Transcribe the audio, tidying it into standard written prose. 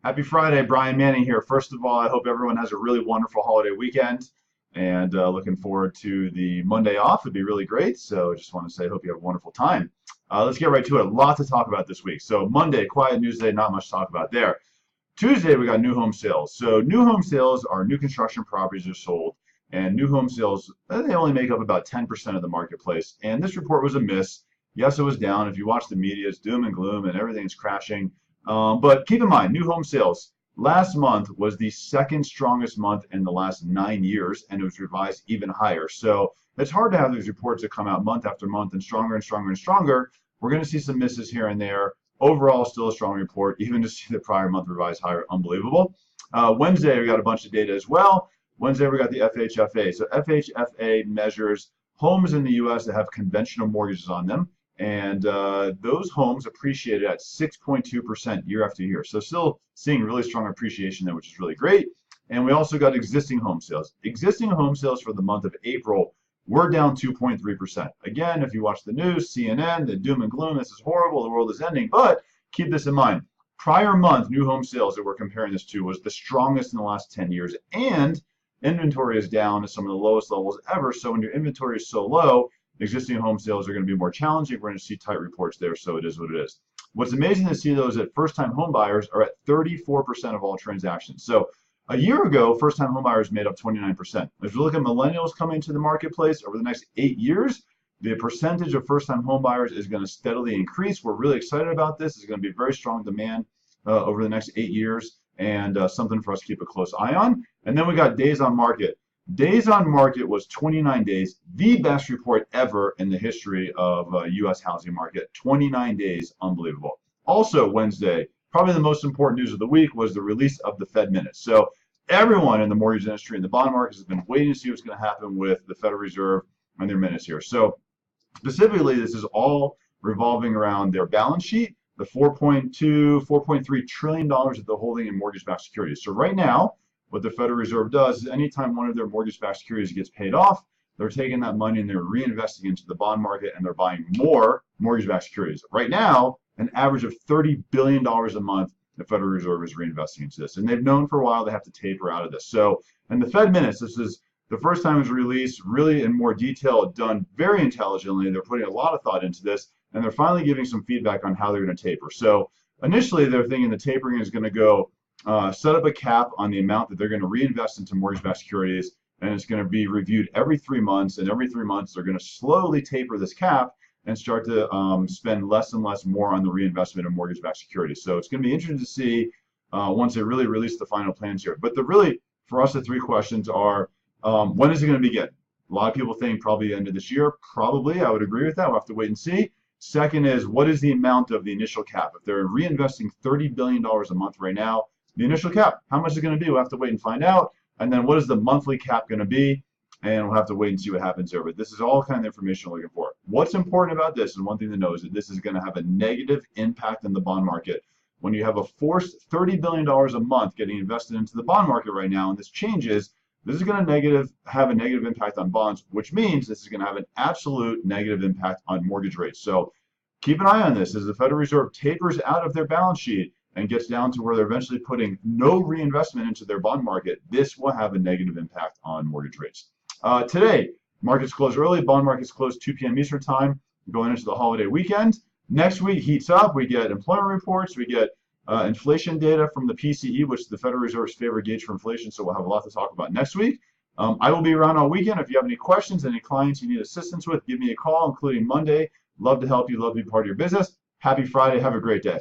Happy Friday, Brian Manning here. First of all, I hope everyone has a really wonderful holiday weekend and looking forward to the Monday off. It'd be really great. So just want to say, hope you have a wonderful time. Let's get right to it. A lot to talk about this week. So Monday, quiet news day, not much to talk about there. Tuesday, we got new home sales. So new home sales are new construction properties are sold, and new home sales, they only make up about 10% of the marketplace. And this report was a miss. Yes, it was down. If you watch the media, it's doom and gloom and everything's crashing. But keep in mind, new home sales last month was the second strongest month in the last 9 years, and it was revised even higher. So it's hard to have these reports that come out month after month and stronger and stronger and stronger. We're going to see some misses here and there. Overall, still a strong report, even to see the prior month revised higher, unbelievable. Wednesday, we got a bunch of data as well. Wednesday, we got the FHFA. So FHFA measures homes in the U.S. that have conventional mortgages on them. And those homes appreciated at 6.2% year after year. So still seeing really strong appreciation there, which is really great. And we also got existing home sales. Existing home sales for the month of April were down 2.3%. Again, if you watch the news, CNN, the doom and gloom, this is horrible, the world is ending. But keep this in mind. Prior month, new home sales that we're comparing this to was the strongest in the last 10 years. And inventory is down to some of the lowest levels ever. So when your inventory is so low, existing home sales are going to be more challenging. We're going to see tight reports there, so it is what it is. What's amazing to see, though, is that first-time home buyers are at 34% of all transactions. So a year ago, first-time home buyers made up 29%. If you look at millennials coming into the marketplace over the next 8 years, the percentage of first-time home buyers is going to steadily increase. We're really excited about this. It's going to be very strong demand over the next 8 years, and something for us to keep a close eye on. And then we got days on market. Days on market was 29 days, the best report ever in the history of U.S. housing market. 29 days, unbelievable. Also Wednesday, probably the most important news of the week was the release of the Fed minutes. So everyone in the mortgage industry and the bond markets has been waiting to see what's going to happen with the Federal Reserve and their minutes here. So specifically, this is all revolving around their balance sheet, the $4.3 trillion that they're holding in mortgage-backed securities. So right now, what the Federal Reserve does is anytime one of their mortgage-backed securities gets paid off, they're taking that money and they're reinvesting into the bond market and they're buying more mortgage-backed securities. Right now, an average of $30 billion a month, the Federal Reserve is reinvesting into this. And they've known for a while they have to taper out of this. So, and the Fed minutes, this is the first time it was released really in more detail, done very intelligently. They're putting a lot of thought into this, and they're finally giving some feedback on how they're going to taper. So initially, they're thinking the tapering is going to go set up a cap on the amount that they're going to reinvest into mortgage-backed securities, and it's going to be reviewed every 3 months. And every 3 months, they're going to slowly taper this cap and start to spend less and less more on the reinvestment of mortgage-backed securities. So it's going to be interesting to see once they really release the final plans here. But for us, the three questions are, when is it going to begin? A lot of people think probably the end of this year. Probably, I would agree with that. We'll have to wait and see. Second is, what is the amount of the initial cap? If they're reinvesting $30 billion a month right now, the initial cap, how much is it going to be? We'll have to wait and find out. And then what is the monthly cap going to be? And we'll have to wait and see what happens there. But this is all kind of information we're looking for. What's important about this, and one thing to know, is that this is going to have a negative impact on the bond market. When you have a forced $30 billion a month getting invested into the bond market right now, and this changes, this is going to have a negative impact on bonds, which means this is going to have an absolute negative impact on mortgage rates. So keep an eye on this as the Federal Reserve tapers out of their balance sheet and gets down to where they're eventually putting no reinvestment into their bond market. This will have a negative impact on mortgage rates. Today, markets close early. Bond markets close 2 p.m. Eastern time, going into the holiday weekend. Next week heats up. We get employment reports. We get inflation data from the PCE, which is the Federal Reserve's favorite gauge for inflation. So we'll have a lot to talk about next week. I will be around all weekend. If you have any questions, any clients you need assistance with, give me a call, including Monday. Love to help you. Love to be part of your business. Happy Friday. Have a great day.